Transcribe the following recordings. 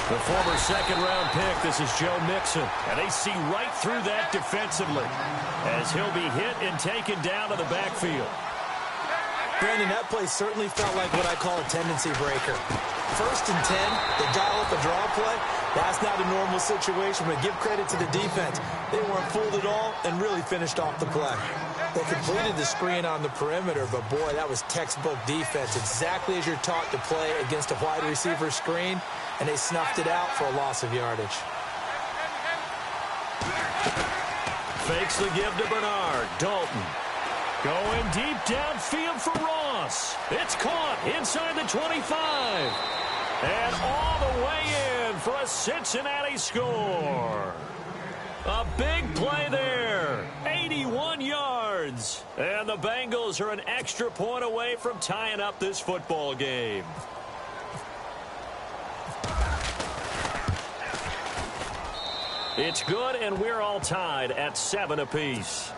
The former second-round pick, this is Joe Mixon. And they see right through that defensively as he'll be hit and taken down to the backfield. Brandon, that play certainly felt like what I call a tendency breaker. 1st and 10, they dial up a draw play. That's not a normal situation, but give credit to the defense. They weren't fooled at all and really finished off the play. They completed the screen on the perimeter, but boy, that was textbook defense. Exactly as you're taught to play against a wide receiver screen, and they snuffed it out for a loss of yardage. Fakes the give to Bernard. Dalton. Going deep downfield for Ross. It's caught inside the 25. And all the way in for a Cincinnati score. A big play there. 81 yards. And the Bengals are an extra point away from tying up this football game. It's good, and we're all tied at 7 apiece.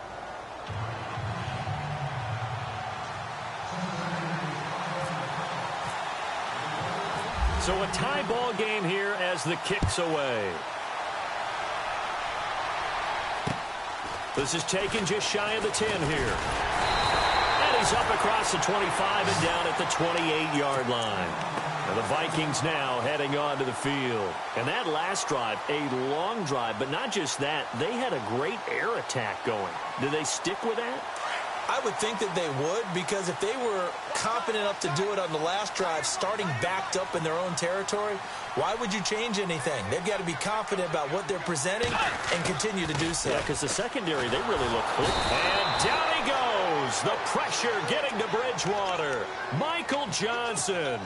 So a tie ball game here as the kick's away. This is taken just shy of the 10 here. And he's up across the 25 and down at the 28-yard line. And the Vikings now heading onto the field. And that last drive, a long drive, but not just that, they had a great air attack going. Do they stick with that? I would think that they would, because if they were confident enough to do it on the last drive, starting backed up in their own territory, why would you change anything? They've got to be confident about what they're presenting and continue to do so. Yeah, because the secondary, they really look cool. And down he goes. The pressure getting to Bridgewater. Michael Johnson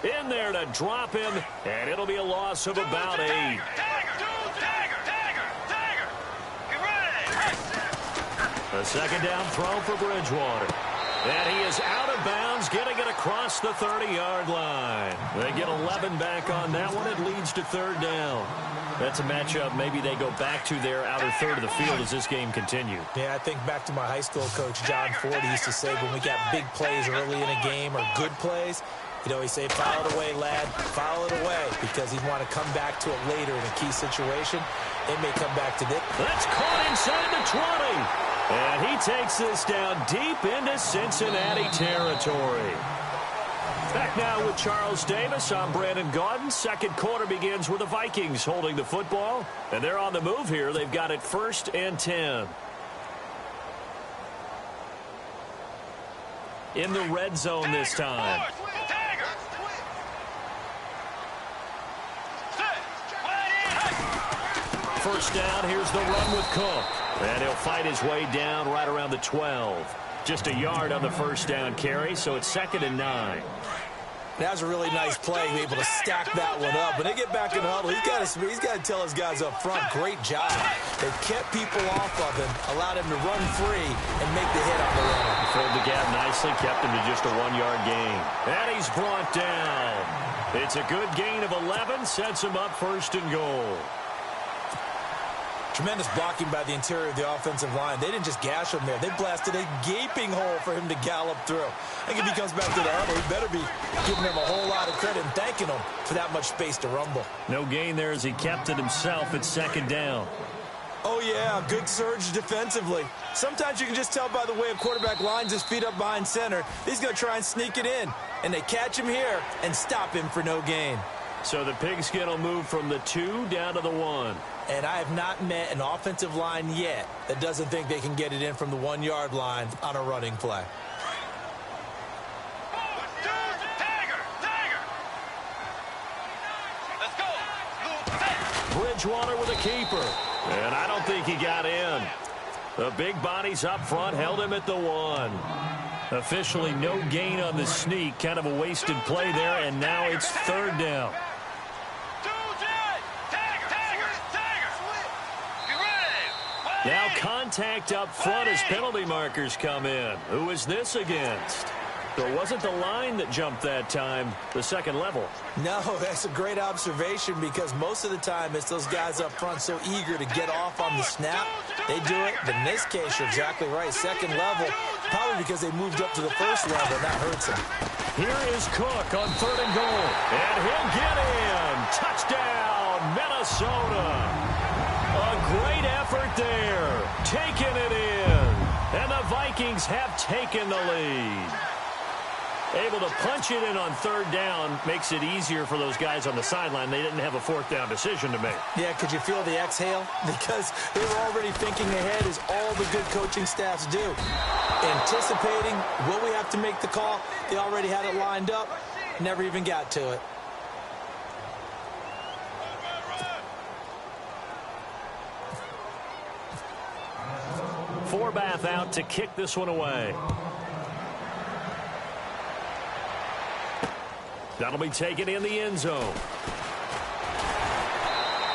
in there to drop him, and it'll be a loss of about 8. A second down throw for Bridgewater. And he is out of bounds, getting it across the 30-yard line. They get 11 back on that one. It leads to 3rd down. That's a matchup maybe they go back to their outer third of the field as this game continues. Yeah, I think back to my high school coach, John Ford. He used to say when we got big plays early in a game or good plays, you know, he'd say, foul it away, lad, foul it away, because he'd want to come back to it later in a key situation. They may come back to this. That's caught inside the 20. And he takes this down deep into Cincinnati territory. Back now with Charles Davis. I'm Brandon Gaudin. Second quarter begins with the Vikings holding the football. And they're on the move here. They've got it 1st and 10. In the red zone this time. First down, here's the run with Cook. And he'll fight his way down right around the 12. Just a yard on the first down carry, so it's 2nd and 9. That was a really nice play, be able to stack that one up. When they get back in the huddle, he's got to tell his guys up front, great job. They kept people off of him, allowed him to run free and make the hit on the run. Filled the gap nicely, kept him to just a 1-yard gain. And he's brought down. It's a good gain of 11, sets him up 1st and goal. Tremendous blocking by the interior of the offensive line. They didn't just gash him there. They blasted a gaping hole for him to gallop through. I think if he comes back to the huddle, he better be giving him a whole lot of credit and thanking him for that much space to rumble. No gain there as he kept it himself at 2nd down. Oh, yeah, good surge defensively. Sometimes you can just tell by the way a quarterback lines his feet up behind center. He's going to try and sneak it in. And they catch him here and stop him for no gain. So the pigskin will move from the 2 down to the 1. And I have not met an offensive line yet that doesn't think they can get it in from the 1-yard line on a running play. Bridgewater with a keeper. And I don't think he got in. The big bodies up front held him at the 1. Officially no gain on the sneak. Kind of a wasted play there, and now it's 3rd down. Now contact up front as penalty markers come in. Who is this against? So it wasn't the line that jumped that time, the second level. No, that's a great observation because most of the time it's those guys up front so eager to get off on the snap. They do it, but in this case, you're exactly right. Second level, probably because they moved up to the first level, and that hurts them. Here is Cook on 3rd and goal, and he'll get in. Touchdown. Touchdown, Minnesota. A great effort there, taking it in. And the Vikings have taken the lead. Able to punch it in on third down makes it easier for those guys on the sideline. They didn't have a fourth down decision to make. Yeah, could you feel the exhale? Because they were already thinking ahead, as all the good coaching staffs do. Anticipating, will we have to make the call? They already had it lined up, never even got to it. Forbath out to kick this one away. That'll be taken in the end zone.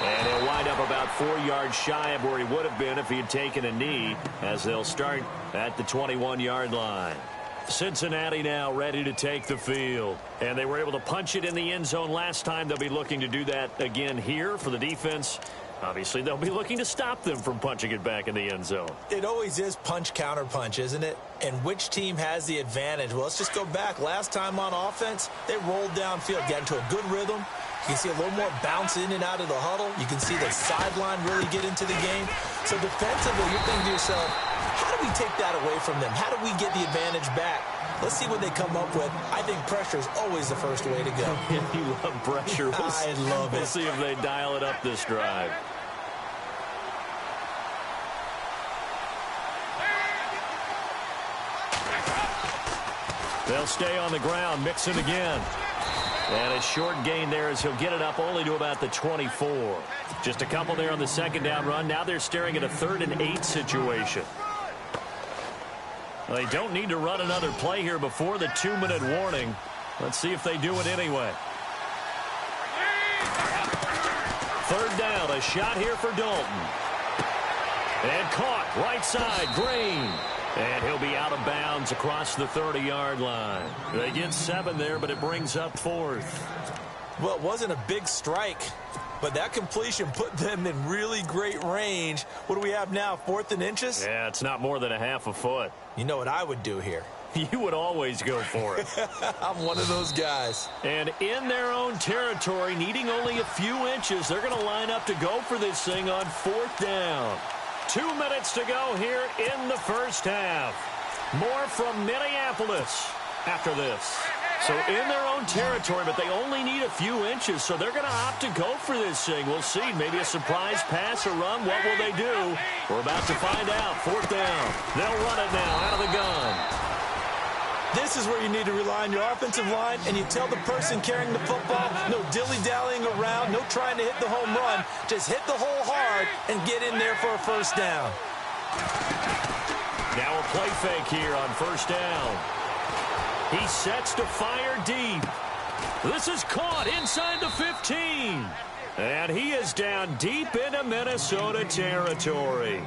And he'll wind up about 4 yards shy of where he would have been if he had taken a knee, as they'll start at the 21-yard line. Cincinnati now ready to take the field. And they were able to punch it in the end zone last time. They'll be looking to do that again here for the defense. Obviously, they'll be looking to stop them from punching it back in the end zone. It always is punch-counter-punch, isn't it? And which team has the advantage? Well, let's just go back. Last time on offense, they rolled downfield, got into a good rhythm. You can see a little more bounce in and out of the huddle. You can see the sideline really get into the game. So defensively, you're thinking to yourself, how do we take that away from them? How do we get the advantage back? Let's see what they come up with. I think pressure is always the first way to go. You love pressure. I love it. We'll see if they dial it up this drive. They'll stay on the ground, Mixon again. And a short gain there as he'll get it up only to about the 24. Just a couple there on the second down run. Now they're staring at a 3rd and 8 situation. Well, they don't need to run another play here before the 2-minute warning. Let's see if they do it anyway. 3rd down, a shot here for Dalton. And caught, right side, Green. And he'll be out of bounds across the 30-yard line. They get 7 there, but it brings up 4th. Well, it wasn't a big strike, but that completion put them in really great range. What do we have now, 4th and inches? Yeah, it's not more than a half a foot. You know what I would do here? You would always go for it. I'm one of those guys. And in their own territory, needing only a few inches, they're going to line up to go for this thing on 4th down. 2 minutes to go here in the first half. More from Minneapolis after this. So in their own territory, but they only need a few inches, so they're going to opt to go for this thing. We'll see. Maybe a surprise pass or run. What will they do? We're about to find out. 4th down. They'll run it now out of the gun. This is where you need to rely on your offensive line, and you tell the person carrying the football, no dilly-dallying around, no trying to hit the home run. Just hit the hole hard and get in there for a first down. Now a play fake here on 1st down. He sets to fire deep. This is caught inside the 15. And he is down deep into Minnesota territory.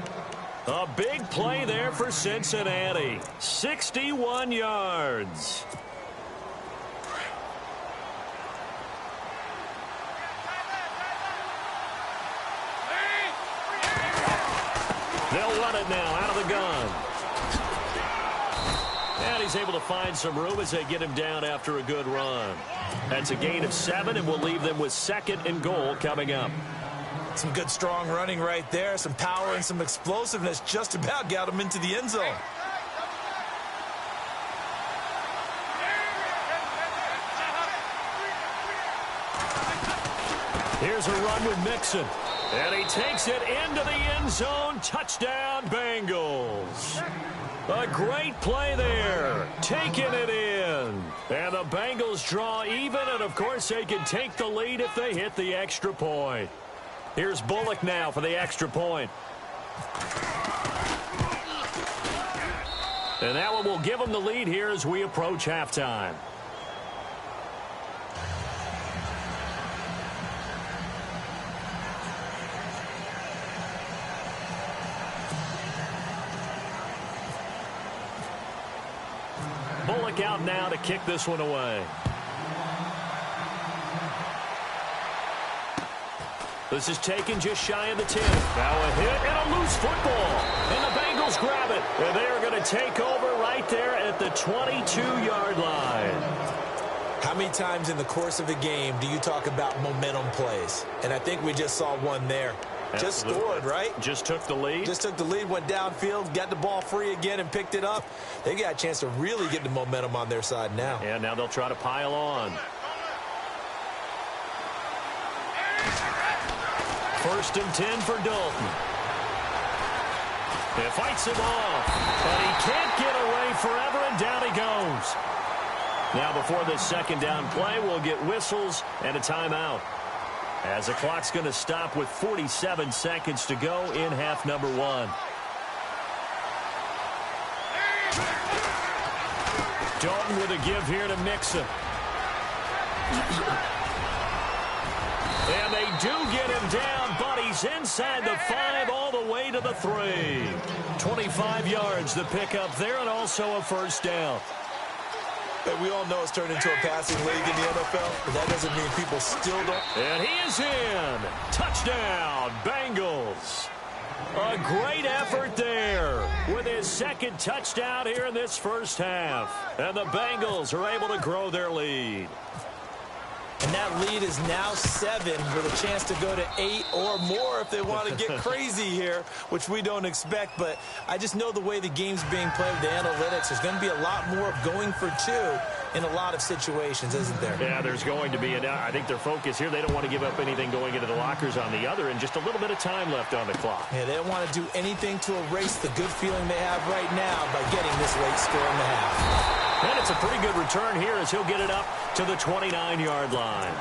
A big play there for Cincinnati. 61 yards. They'll run it now out of the gun. And he's able to find some room as they get him down after a good run. That's a gain of 7, and we'll leave them with 2nd and goal coming up. Some good strong running right there. Some power and some explosiveness just about got him into the end zone. Here's a run with Mixon. And he takes it into the end zone. Touchdown, Bengals. A great play there. Taking it in. And the Bengals draw even, and of course they can take the lead if they hit the extra point. Here's Bullock now for the extra point. And that one will give them the lead here as we approach halftime. Bullock out now to kick this one away. This is taken just shy of the 10. Now a hit and a loose football. And the Bengals grab it. And they are going to take over right there at the 22-yard line. How many times in the course of a game do you talk about momentum plays? And I think we just saw one there. Just scored, right? Just took the lead. Just took the lead, went downfield, got the ball free again and picked it up. They got a chance to really get the momentum on their side now. And now they'll try to pile on. First and 10 for Dalton. He fights him off, and he can't get away forever, and down he goes. Now before this second down play, we'll get whistles and a timeout, as the clock's going to stop with 47 seconds to go in half number one. Dalton with a give here to Mixon. And they do get him down, but he's inside the 5 all the way to the 3. 25 yards the pickup there, and also a first down. And we all know it's turned into a passing league in the NFL, but that doesn't mean people still don't. And he is in. Touchdown, Bengals. A great effort there with his second touchdown here in this first half. And the Bengals are able to grow their lead. And that lead is now 7 with a chance to go to 8 or more if they want to get crazy here, which we don't expect. But I just know the way the game's being played with the analytics, there's going to be a lot more of going for 2 in a lot of situations, isn't there? Yeah, there's going to be. And I think their focus here, they don't want to give up anything going into the lockers on the other, and just a little bit of time left on the clock. Yeah, they don't want to do anything to erase the good feeling they have right now by getting this late score in the half. And it's a pretty good return here as he'll get it up to the 29-yard line.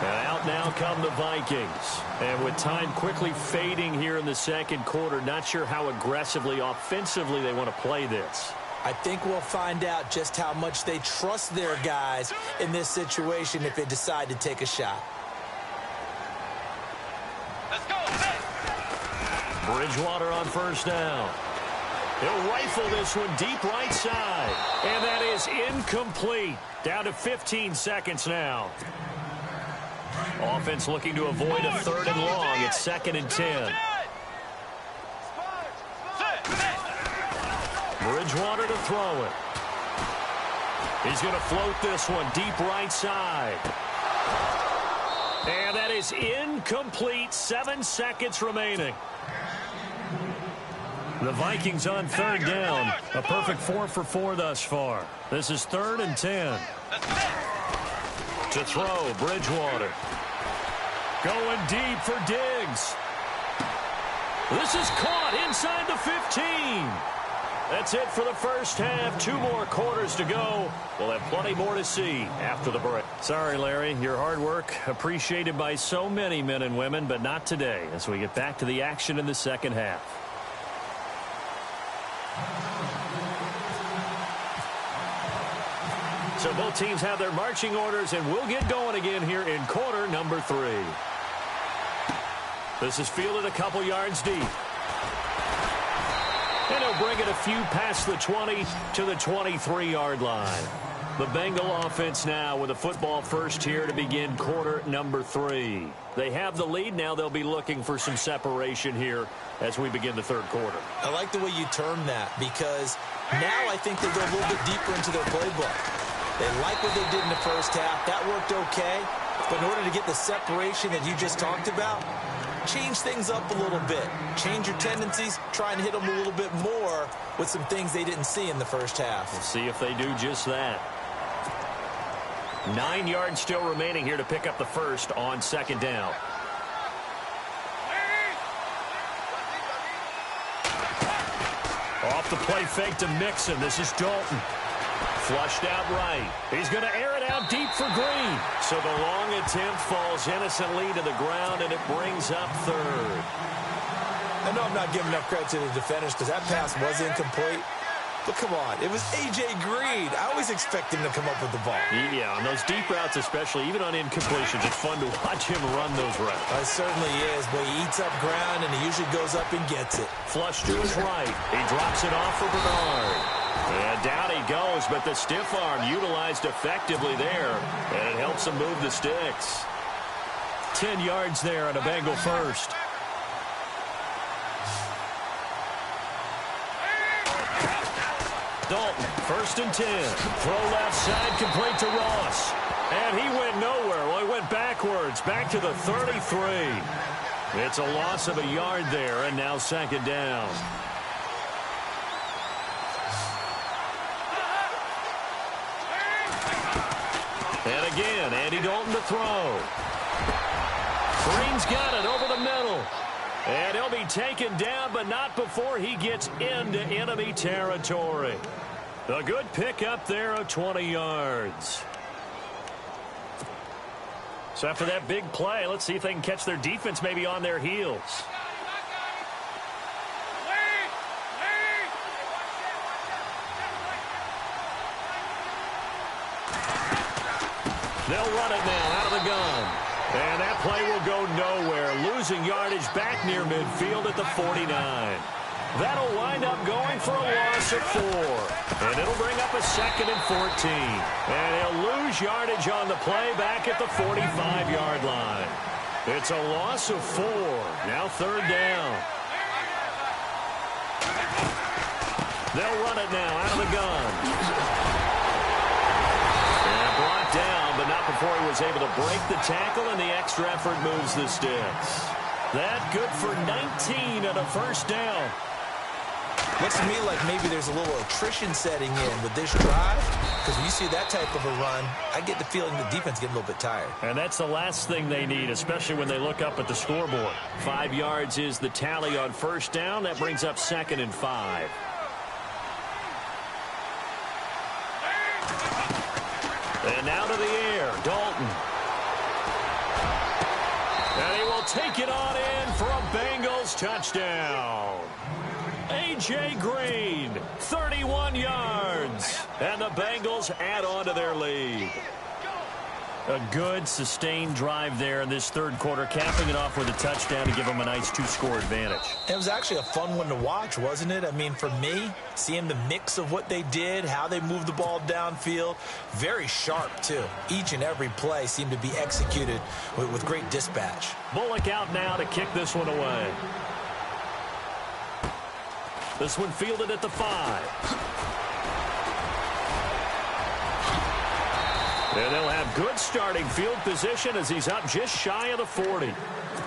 And out now come the Vikings. And with time quickly fading here in the second quarter, not sure how aggressively, offensively they want to play this. I think we'll find out just how much they trust their guys in this situation if they decide to take a shot. Let's go. Bridgewater on first down. He'll rifle this one deep right side. And that is incomplete. Down to 15 seconds now. Offense looking to avoid a third and long. It's 2nd and 10. Bridgewater to throw it. He's going to float this one deep right side. And that is incomplete. 7 seconds remaining. The Vikings on third down. A perfect 4 for 4 thus far. This is 3rd and 10. To throw, Bridgewater. Going deep for Diggs. This is caught inside the 15. That's it for the first half. 2 more quarters to go. We'll have plenty more to see after the break. Sorry, Larry. Your hard work appreciated by so many men and women, but not today as we get back to the action in the second half. So both teams have their marching orders, and we'll get going again here in quarter number 3. This is fielded a couple yards deep. And he'll bring it a few past the 20 to the 23-yard line. The Bengal offense now with a football first here to begin quarter number 3. They have the lead now. They'll be looking for some separation here as we begin the third quarter. I like the way you term that because now I think they go a little bit deeper into their playbook. They like what they did in the first half. That worked okay. But in order to get the separation that you just talked about, change things up a little bit. Change your tendencies. Try and hit them a little bit more with some things they didn't see in the first half. We'll see if they do just that. 9 yards still remaining here to pick up the first on second down. Off the play fake to Mixon. This is Dalton. Flushed out right. He's going to air it out deep for Green. So the long attempt falls innocently to the ground, and it brings up third. I know I'm not giving enough credit to the defenders because that pass was incomplete. But come on, it was A.J. Green. I always expect him to come up with the ball. Yeah, on those deep routes especially, even on incompletions, it's fun to watch him run those routes. It certainly is, but he eats up ground, and he usually goes up and gets it. Flush to his right. He drops it off for Bernard. And down he goes, but the stiff arm utilized effectively there, and it helps him move the sticks. 10 yards there on a Bengal first. Dalton, 1st and 10. Throw left side, complete to Ross. And he went nowhere. Well, he went backwards, back to the 33. It's a loss of a yard there, and now second down. And again, Andy Dalton to throw. Green's got it over the middle. And he'll be taken down, but not before he gets into enemy territory. A good pickup there of 20 yards. So after that big play, let's see if they can catch their defense maybe on their heels. They'll run it now out of the gun. And that play will go nowhere, losing yardage back near midfield at the 49. That'll wind up going for a loss of 4. And it'll bring up a 2nd and 14. And he'll lose yardage on the play back at the 45-yard line. It's a loss of 4. Now third down. They'll run it now out of the gun. And brought down, but not before he was able to break the tackle, and the extra effort moves the sticks. That good for 19 and a first down. Looks to me like maybe there's a little attrition setting in with this drive, because when you see that type of a run, I get the feeling the defense getting a little bit tired. And that's the last thing they need, especially when they look up at the scoreboard. 5 yards is the tally on first down. That brings up 2nd and 5. And now to the air, Dalton. And he will take it on in for a Bengals touchdown. A.J. Green, 31 yards. And the Bengals add on to their lead. A good, sustained drive there in this third quarter, capping it off with a touchdown to give them a nice 2-score advantage. It was actually a fun one to watch, wasn't it? I mean, for me, seeing the mix of what they did, how they moved the ball downfield, very sharp, too. Each and every play seemed to be executed with great dispatch. Bullock out now to kick this one away. This one fielded at the 5. And they'll have good starting field position as he's up just shy of the 40.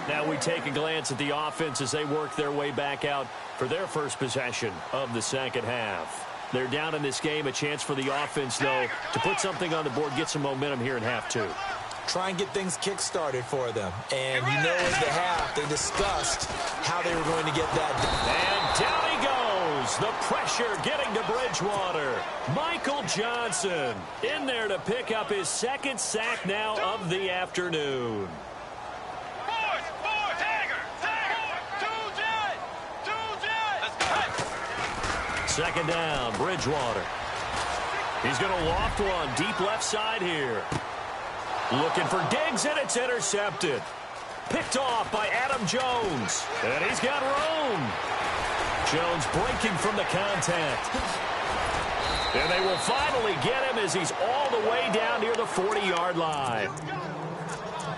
Now we take a glance at the offense as they work their way back out for their first possession of the second half. They're down in this game. A chance for the offense, though, to put something on the board, get some momentum here in half 2. Try and get things kick-started for them. And you know at the half they discussed how they were going to get that done. And down he goes. The pressure getting to Bridgewater. Michael Johnson in there to pick up his 2nd sack now of the afternoon. Second down, Bridgewater. He's going to loft one deep left side here. Looking for Diggs, and it's intercepted. Picked off by Adam Jones. And he's got room. Jones breaking from the contact. And they will finally get him as he's all the way down near the 40-yard line.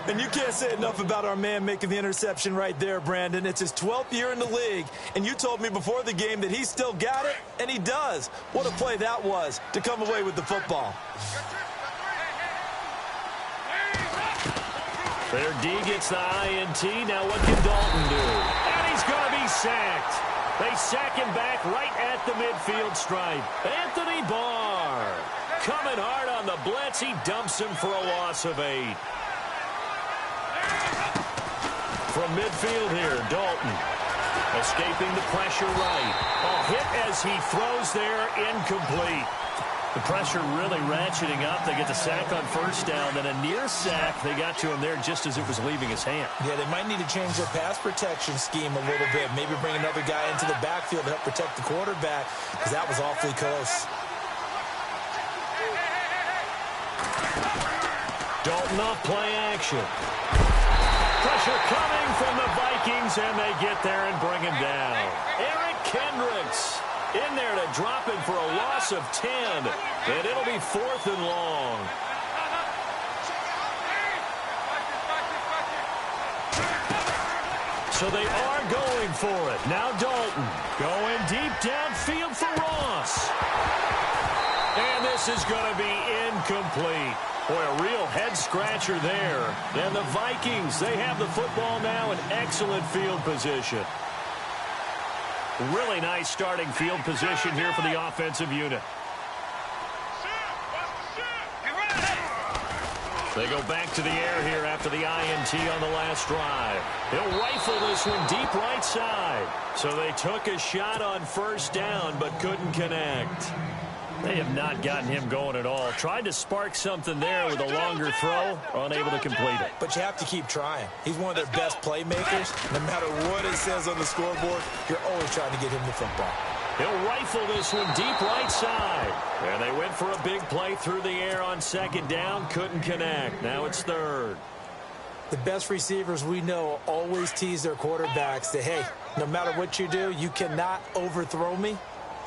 And you can't say enough about our man making the interception right there, Brandon. It's his 12th year in the league, and you told me before the game that he still got it, and he does. What a play that was to come away with the football. Their D gets the INT. Now what can Dalton do? And he's going to be sacked. They sack him back right at the midfield stripe. Anthony Barr coming hard on the blitz. He dumps him for a loss of 8. From midfield here, Dalton escaping the pressure right. A hit as he throws there, incomplete. The pressure really ratcheting up. They get the sack on first down, then a near sack. They got to him there just as it was leaving his hand. Yeah, they might need to change their pass protection scheme a little bit. Maybe bring another guy into the backfield to help protect the quarterback, because that was awfully close. Dalton off play action. Pressure coming from the Vikings, and they get there and bring him down. Eric Kendricks in there to drop him for a loss of 10, and it'll be 4th and long. So they are going for it. Now Dalton going deep downfield for Ross. And this is going to be incomplete. Boy, a real head-scratcher there. And the Vikings, they have the football now in excellent field position. Really nice starting field position here for the offensive unit. They go back to the air here after the INT on the last drive. He'll rifle this one deep right side. So they took a shot on first down but couldn't connect. They have not gotten him going at all. Tried to spark something there with a longer throw, unable to complete it. But you have to keep trying. He's one of their best playmakers. No matter what it says on the scoreboard, you're always trying to get him the football. He'll rifle this one deep right side. And they went for a big play through the air on second down. Couldn't connect. Now it's third. The best receivers we know always tease their quarterbacks that, hey, no matter what you do, you cannot overthrow me.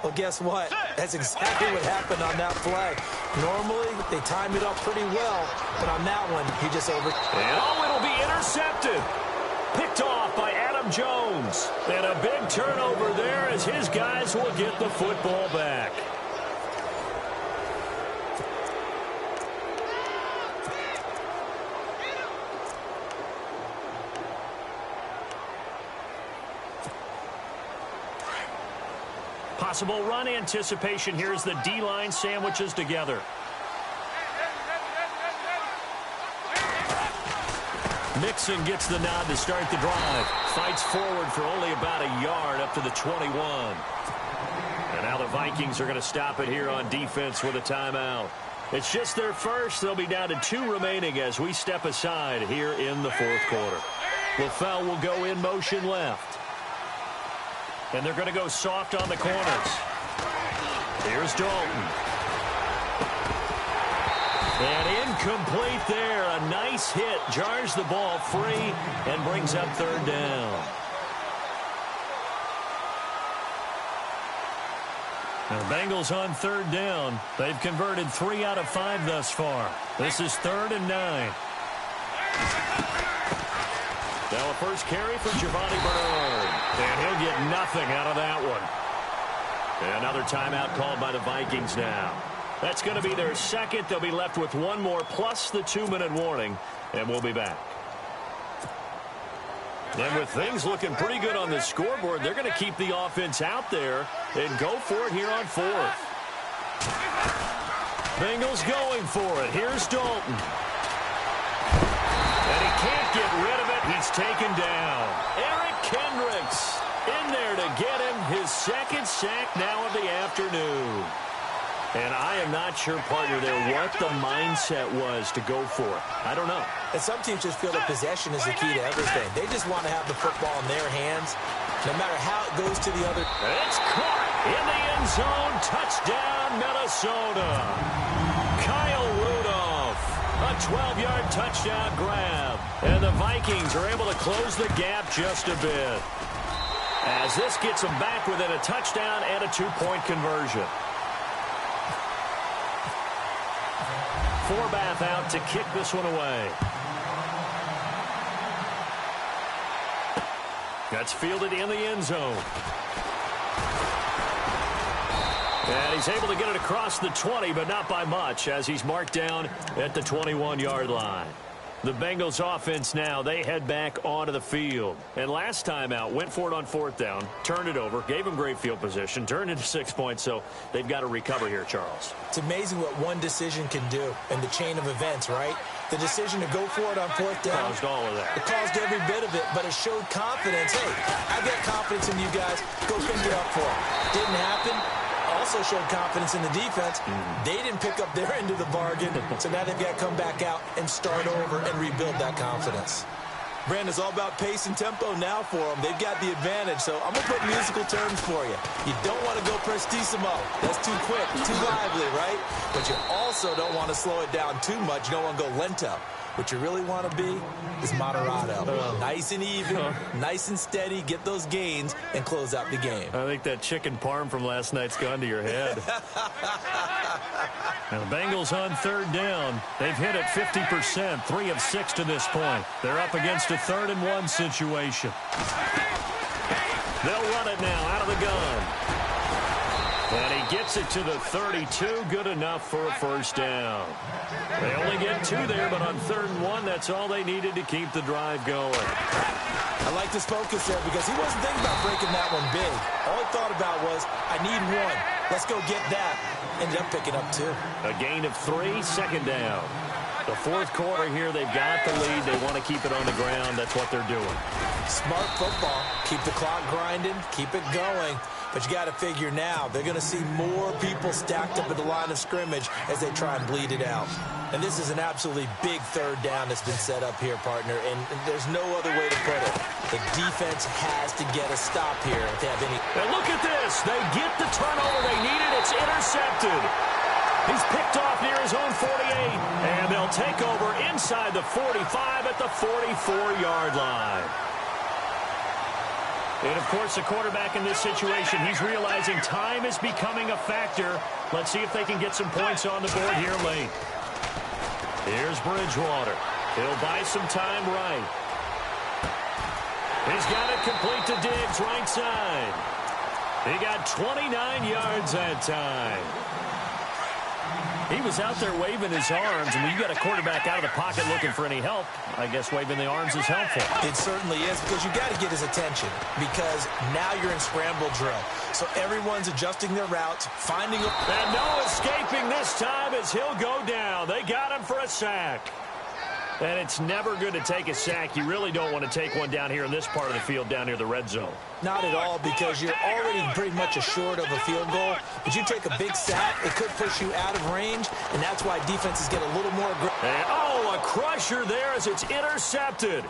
Well, guess what? That's exactly what happened on that play. Normally, they time it up pretty well, but on that one, he just over... And it'll be intercepted. Picked off by Adam Jones. And a big turnover there as his guys will get the football back. Possible run anticipation here as the D-line sandwiches together. Mixon gets the nod to start the drive. Fights forward for only about a yard up to the 21. And now the Vikings are going to stop it here on defense with a timeout. It's just their first. They'll be down to 2 remaining as we step aside here in the fourth quarter. LaFell will go in motion left. And they're going to go soft on the corners. Here's Dalton. And incomplete there. A nice hit. Jars the ball free and brings up third down. Now the Bengals on third down. They've converted 3 out of 5 thus far. This is 3rd and 9. Now a first carry for Giovanni Bernard. And he'll get nothing out of that one. And another timeout called by the Vikings now. That's going to be their second. They'll be left with 1 more plus the 2-minute warning. And we'll be back. And with things looking pretty good on the scoreboard, they're going to keep the offense out there and go for it here on 4th. Bengals going for it. Here's Dalton. And he can't get rid of it. He's taken down. Eric Kendricks in there to get him his second sack now of the afternoon. And I am not sure, partner, there what the mindset was to go for it. I don't know. And some teams just feel that possession is the key to everything. They just want to have the football in their hands, no matter how it goes to the other. It's caught in the end zone. Touchdown, Minnesota. Kyle Rudolph. A 12-yard touchdown grab. And the Vikings are able to close the gap just a bit. As this gets them back within a touchdown and a 2-point conversion. Forbath out to kick this one away. That's fielded in the end zone. And he's able to get it across the 20, but not by much, as he's marked down at the 21-yard line. The Bengals offense now, they head back onto the field. And last time out, went for it on 4th down, turned it over, gave them great field position, turned into 6 points, so they've got to recover here, Charles. It's amazing what one decision can do in the chain of events, right? The decision to go for it on 4th down. Caused all of that. It caused every bit of it, but it showed confidence. Hey, I've got confidence in you guys. Go pick it up for it. Didn't happen. Also showed confidence in the defense. They didn't pick up their end of the bargain, so now they've got to come back out and start over and rebuild that confidence. Brandon, it's all about pace and tempo now for them. They've got the advantage, so I'm going to put musical terms for you. You don't want to go prestissimo. That's too quick, too lively, right? But you also don't want to slow it down too much. You don't want to go lento. What you really want to be is moderato. Nice and even, nice and steady, get those gains, and close out the game. I think that chicken parm from last night's gone to your head. Now the Bengals on 3rd down. They've hit it 50%, 3 of 6 to this point. They're up against a 3rd and 1 situation. They'll run it now out of the gun. And he gets it to the 32. Good enough for a first down. They only get 2 there, but on 3rd and 1, that's all they needed to keep the drive going. I like this focus there because he wasn't thinking about breaking that one big. All he thought about was, I need 1. Let's go get that. Ended up picking up 2. A gain of 3, 2nd down. The 4th quarter here, they've got the lead. They want to keep it on the ground. That's what they're doing. Smart football. Keep the clock grinding. Keep it going. But you got to figure now, they're going to see more people stacked up at the line of scrimmage as they try and bleed it out. And this is an absolutely big 3rd down that's been set up here, partner. And there's no other way to put it. The defense has to get a stop here if they have any. And look at this. They get the turnover they needed. It's intercepted. He's picked off near his own 48. And they'll take over inside the 45 at the 44-yard line. And, of course, the quarterback in this situation, he's realizing time is becoming a factor. Let's see if they can get some points on the board here late. Here's Bridgewater. He'll buy some time right. He's got it complete to Diggs, right side. He got 29 yards that time. He was out there waving his arms, and when you got a quarterback out of the pocket looking for any help, I guess waving the arms is helpful. It certainly is, because you got to get his attention, because now you're in scramble drill. So everyone's adjusting their routes, finding a... And no escaping this time as he'll go down. They got him for a sack. And it's never good to take a sack. You really don't want to take one down here in this part of the field, down near the red zone. Not at all, because you're already pretty much assured of a field goal. But you take a big sack, it could push you out of range, and that's why defenses get a little more aggressive. And, oh, a crusher there as it's intercepted.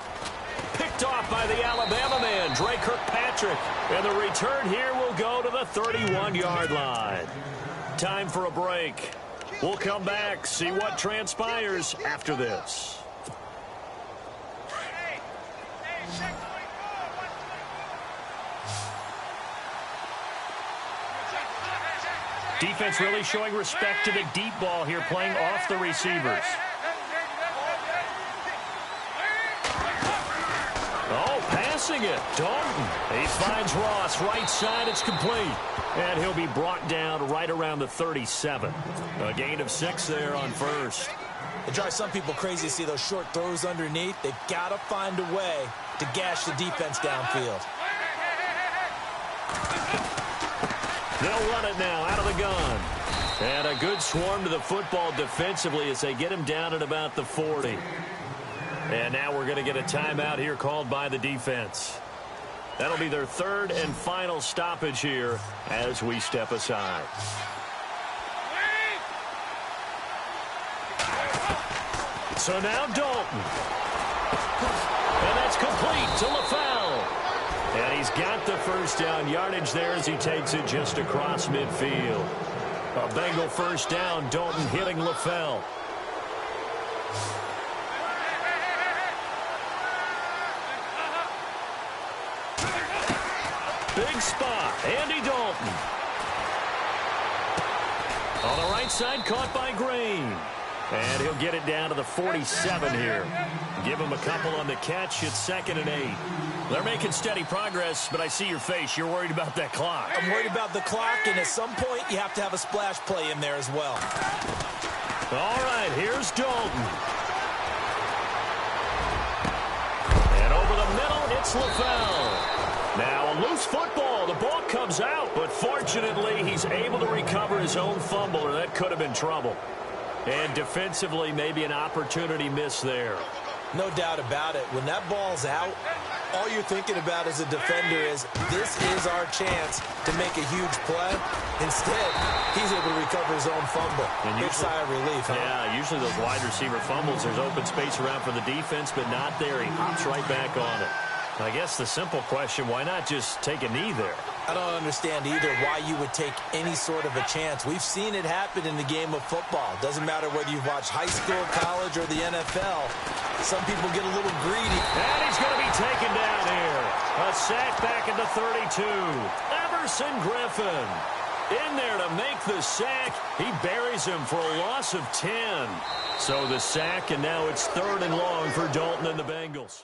Picked off by the Alabama man, Dre Kirkpatrick. And the return here will go to the 31-yard line. Time for a break. We'll come back, see what transpires after this. Defense really showing respect to the deep ball here, playing off the receivers. Oh, passing it. Dalton. He finds Ross. Right side, it's complete. And he'll be brought down right around the 37. A gain of 6 there on first. It drives some people crazy to see those short throws underneath. They've got to find a way to gash the defense downfield. They'll run it now out of the gun. And a good swarm to the football defensively as they get him down at about the 40. And now we're going to get a timeout here called by the defense. That'll be their 3rd and final stoppage here as we step aside. So now Dalton. And that's complete to LaFell. And he's got the first down yardage there as he takes it just across midfield. A Bengal first down, Dalton hitting LaFell. Big spot, Andy Dalton. On the right side, caught by Green. And he'll get it down to the 47 here. Give him a couple on the catch. It's 2nd and 8. They're making steady progress, but I see your face. You're worried about that clock. I'm worried about the clock, and at some point, you have to have a splash play in there as well. All right, here's Dalton. And over the middle, it's LaFell. Now a loose football. The ball comes out, but fortunately, he's able to recover his own fumble, or that could have been trouble. And defensively, maybe an opportunity miss there. No doubt about it. When that ball's out, all you're thinking about as a defender is, this is our chance to make a huge play. Instead, he's able to recover his own fumble. Big sigh of relief, huh? Yeah, usually those wide receiver fumbles, there's open space around for the defense, but not there. He hops right back on it. I guess the simple question, why not just take a knee there? I don't understand either why you would take any sort of a chance. We've seen it happen in the game of football. Doesn't matter whether you've watched high school, college, or the NFL. Some people get a little greedy. And he's going to be taken down here. A sack back at the 32. Everson Griffin in there to make the sack. He buries him for a loss of 10. So the sack, and now it's 3rd and long for Dalton and the Bengals.